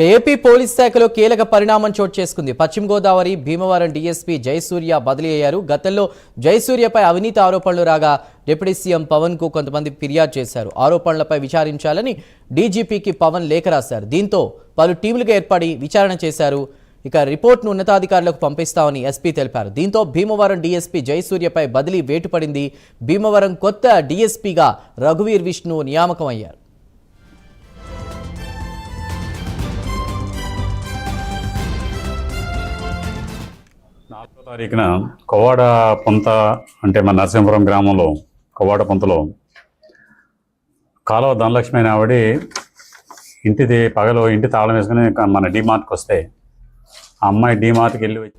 AP police శాఖలో కీలక పరిణామం చోటు చేసుకుంది. పశ్చిమ గోదావరి భీమవరం డీఎస్పీ జయసూర్య బదిలీ అయ్యారు. గతంలో జయసూర్యపై అవినీతి ఆరోపణలు రాగా డిప్యూటీ సీఎం పవన్ కు కొంతమంది ఫిర్యాదు చేశారు. ఆరోపణలపై విచారించాలని డీజీపీకి పవన్ లేఖ రాశారు. దీంతో పలు టీములుగా ఏర్పడి విచారణ చేశారు. ఇక రిపోర్ట్ను ఉన్నతాధికారులకు పంపిస్తామని ఎస్పీ తెలిపారు. దీంతో భీమవరం డీఎస్పీ జయసూర్యపై బదిలీ వేటు పడింది. భీమవరం కొత్త డీఎస్పీగా రఘువీర్ విష్ణు నియామకం అయ్యారు. 4వ తారీఖున కొవ్వాడ పొంత అంటే మన నరసింహపురం గ్రామంలో కొవ్వాడ పొంతలో కాలువ ధనలక్ష్మి అనే ఆవిడ ఇంటి తాళం వేసుకుని మన డీమార్ట్కి వస్తే ఆ అమ్మాయి డీమార్ట్కి వెళ్ళి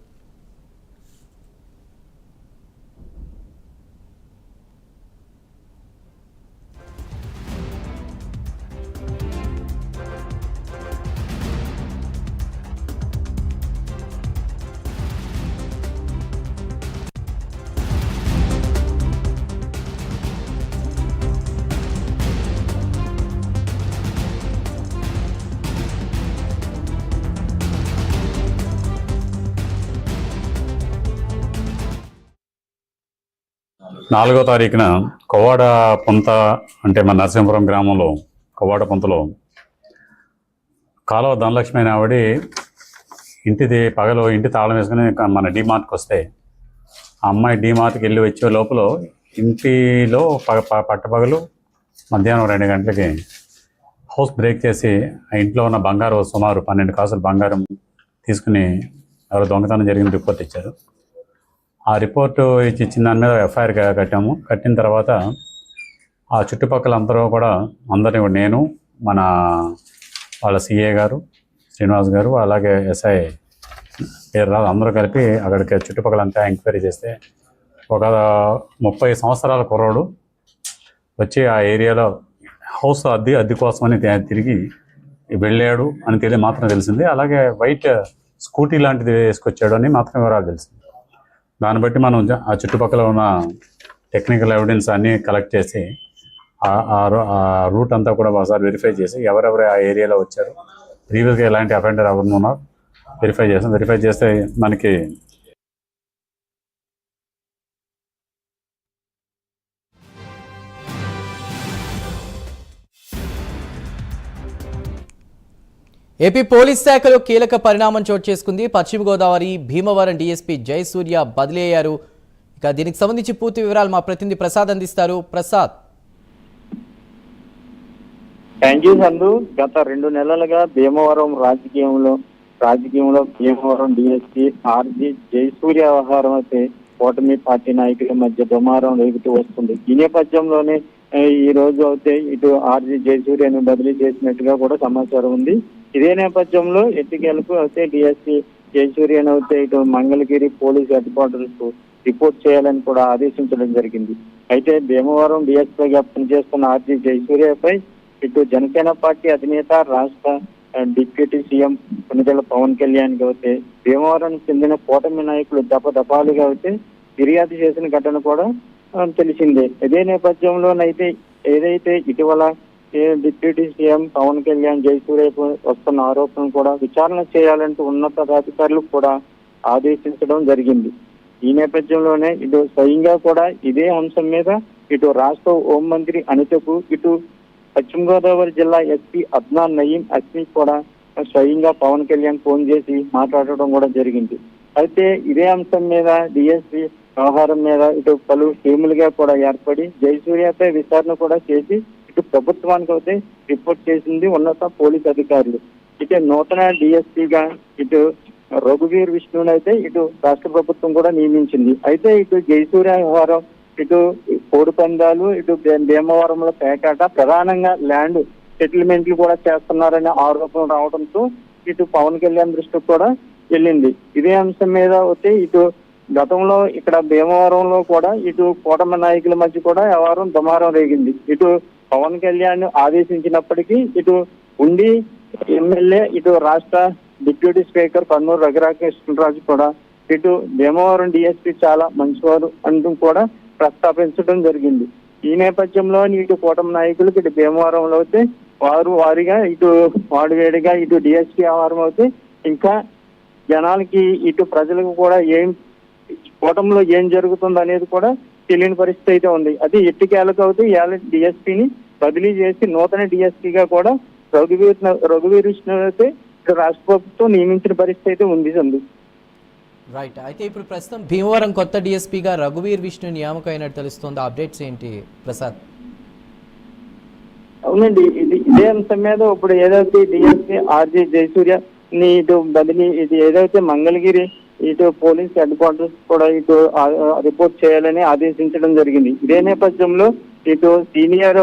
4వ తారీఖున కొవ్వాడ పొంత అంటే మన నరసింహపురం గ్రామంలో కొవ్వాడ పొంతలో కాలువ ధనలక్ష్మి అనే ఆవిడ ఇంటి తాళం వేసుకుని మన డీమార్ట్కి వస్తే ఆ అమ్మాయి డీమార్ట్కి వెళ్ళి వచ్చే లోపల ఇంటిలో పట్టపగలు మధ్యాహ్నం 2 గంటలకి హౌస్ బ్రేక్ చేసి ఆ ఇంట్లో ఉన్న బంగారం సుమారు 12 కాసులు బంగారం తీసుకుని ఎవరో దొంగతనం జరిగిన రిపోర్ట్ ఇచ్చారు. ఆ రిపోర్టు ఇచ్చిన దాని మీద ఎఫ్ఐఆర్ కట్టాము. కట్టిన తర్వాత ఆ చుట్టుపక్కల అందరినీ నేను వాళ్ళ సిఏ గారు శ్రీనివాస్ గారు అలాగే ఎస్ఐ పేర్రాజు అందరూ కలిపి అక్కడికి చుట్టుపక్కలంతా ఎంక్వైరీ చేస్తే ఒక 30 సంవత్సరాల కుర్రోడు వచ్చి ఆ ఏరియాలో హౌస్ అద్దె కోసమని తిరిగి వెళ్ళాడు అని మాత్రం తెలిసింది. అలాగే వైట్ స్కూటీ లాంటిది వేసుకొచ్చాడు అని మాత్రం వివరాలు తెలిసింది. దాన్ని బట్టి మనం ఆ చుట్టుపక్కల ఉన్న టెక్నికల్ ఎవిడెన్స్ అన్నీ కలెక్ట్ చేసి ఆ రూట్ అంతా కూడా ఒకసారి వెరిఫై చేసి ఎవరెవరు ఆ ఏరియాలో వచ్చారు, ప్రీవియస్గా ఎలాంటి అఫెండర్ ఎవరు ఉన్నారు వెరిఫై చేస్తాం. వెరిఫై చేస్తే మనకి ఏపీ పోలీస్ శాఖలో కీలక పరిణామం చోటు చేసుకుంది. పశ్చిమ గోదావరి భీమవరం డీఎస్పీ జయసూర్య బదిలీ అయ్యారు. ఇక దీనికి సంబంధించి పూర్తి వివరాలు మా ప్రతినిధి ప్రసాద్ అందిస్తారు. ప్రసాద్. థ్యాంక్ యూ సందు. గత 2 నెలలుగా భీమవరం రాజకీయంలో భీమవరం డీఎస్పీ ఆర్జీ జయసూర్య వ్యవహారం అయితే కూటమి పార్టీ నాయకుల మధ్య దుమారం రేగుతూ వస్తుంది. ఈ నేపథ్యంలోనే ఈ రోజు అయితే ఇటు ఆర్జీ జయసూర్యను బదిలీ చేసినట్టుగా కూడా సమాచారం ఉంది. ఇదే నేపథ్యంలో ఎన్నికలకు అయితే డిఎస్పీ జయసూర్యను అయితే ఇటు మంగళగిరి పోలీస్ హెడ్ క్వార్టర్స్ కు రిపోర్ట్ చేయాలని కూడా ఆదేశించడం జరిగింది. అయితే భీమవరం డిఎస్పీగా పనిచేస్తున్న ఆర్జీ జయసూర్యపై ఇటు జనసేన పార్టీ అధినేత రాష్ట్ర డిప్యూటీ సీఎం కొనిదెల పవన్ కళ్యాణ్ కి అయితే భీమవరానికి చెందిన కూటమి నాయకులు దఫాలుగా అయితే ఫిర్యాదు చేసిన ఘటన కూడా తెలిసిందే. ఇదే నేపథ్యంలోనైతే ఏదైతే ఇటీవల డిప్యూటీ సీఎం పవన్ కళ్యాణ్ జయసూర్య వస్తున్న ఆరోపణలు కూడా విచారణ చేయాలంటూ ఉన్నతాధికారులు కూడా ఆదేశించడం జరిగింది. ఈ నేపథ్యంలోనే ఇటు స్వయంగా కూడా ఇదే అంశం మీద ఇటు రాష్ట్ర హోంమంత్రి అనితకు ఇటు పశ్చిమ గోదావరి జిల్లా ఎస్పీ అద్నాన్ నయీం అస్మి కూడా స్వయంగా పవన్ కళ్యాణ్ ఫోన్ చేసి మాట్లాడటం కూడా జరిగింది. అయితే ఇదే అంశం మీద డిఎస్పీ వ్యవహారం మీద ఇటు పలు టీములుగా కూడా ఏర్పడి జయసూర్యపై విచారణ కూడా చేసి ఇటు ప్రభుత్వానికి అయితే రిపోర్ట్ చేసింది ఉన్నత పోలీస్ అధికారులు. ఇటు నూతన డిఎస్పీగా ఇటు రఘువీర్ విష్ణుని అయితే ఇటు రాష్ట్ర ప్రభుత్వం కూడా నియమించింది. అయితే ఇటు జయసూర్య వ్యవహారం ఇటు కోడి పందాలు ఇటు భీమవరంలో పేకాట ప్రధానంగా ల్యాండ్ సెటిల్మెంట్లు కూడా చేస్తున్నారనే ఆరోపణలు రావడంతో ఇటు పవన్ కళ్యాణ్ దృష్టికి కూడా వెళ్ళింది. ఇదే అంశం మీద అయితే ఇటు గతంలో ఇక్కడ భీమవరంలో కూడా ఇటు కూటమి నాయకుల మధ్య కూడా వ్యవహారం దుమారం రేగింది. ఇటు పవన్ కళ్యాణ్ ఆదేశించినప్పటికీ ఇటు ఉండి ఎమ్మెల్యే ఇటు రాష్ట్ర డిప్యూటీ స్పీకర్ కన్నూరు రఘురామకృష్ణరాజు కూడా ఇటు భీమవరం డిఎస్పీ చాలా మంచివారు అంటూ కూడా ప్రస్తావించడం జరిగింది. ఈ నేపథ్యంలో ఇటు కూటమి నాయకులకు ఇటు భీమవరంలో అయితే వారిగా ఇటు వాడివేడిగా ఇటు డిఎస్పీ వ్యవహారం అవుతే ఇంకా జనాలకి ఇటు ప్రజలకు కూడా కూటమిలో ఏం జరుగుతుంది అనేది కూడా తెలియని పరిస్థితి అయితే ఉంది. అది ఎట్టికేలకు అవుతే ఇవాళ డిఎస్పీని బదిలీ చేసి నూతన డిఎస్పీగా కూడా రఘువీర్ విష్ణు అయితే ఇటు రాష్ట్ర ప్రభుత్వం నియమించిన పరిస్థితి అయితే ఉంది సందు. రైట్. అయితే ఇప్పుడు ప్రస్తుతం భీమవరం కొత్త డిఎస్పీగా రఘువీర్ విష్ణు నియామకం అయినట్టు తెలుస్తుంది. అప్డేట్స్ ఏంటి ప్రసాద్? అవునండి, ఇదే అంశం మీద ఇప్పుడు ఏదైతే డిఎస్పీ ఆర్జీ జయసూర్య ఇటు బదిలీ ఇది ఏదైతే మంగళగిరి ఇటు పోలీస్ హెడ్ క్వార్టర్స్ కూడా ఇటు రిపోర్ట్ చేయాలని ఆదేశించడం జరిగింది. ఇదే నేపథ్యంలో ఇటు సీనియర్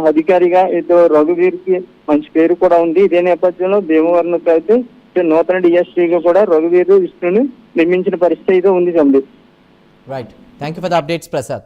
అధికారిగా ఇటు రఘువీర్ కి మంచి పేరు కూడా ఉంది. ఇదే నేపథ్యంలో భీమవరం అయితే నూతన డిఎస్పీగా కూడా రఘువీర్ విష్ణుని నియమించిన పరిస్థితి అయితే ఉంది. Right. Thank you for the updates Prasad.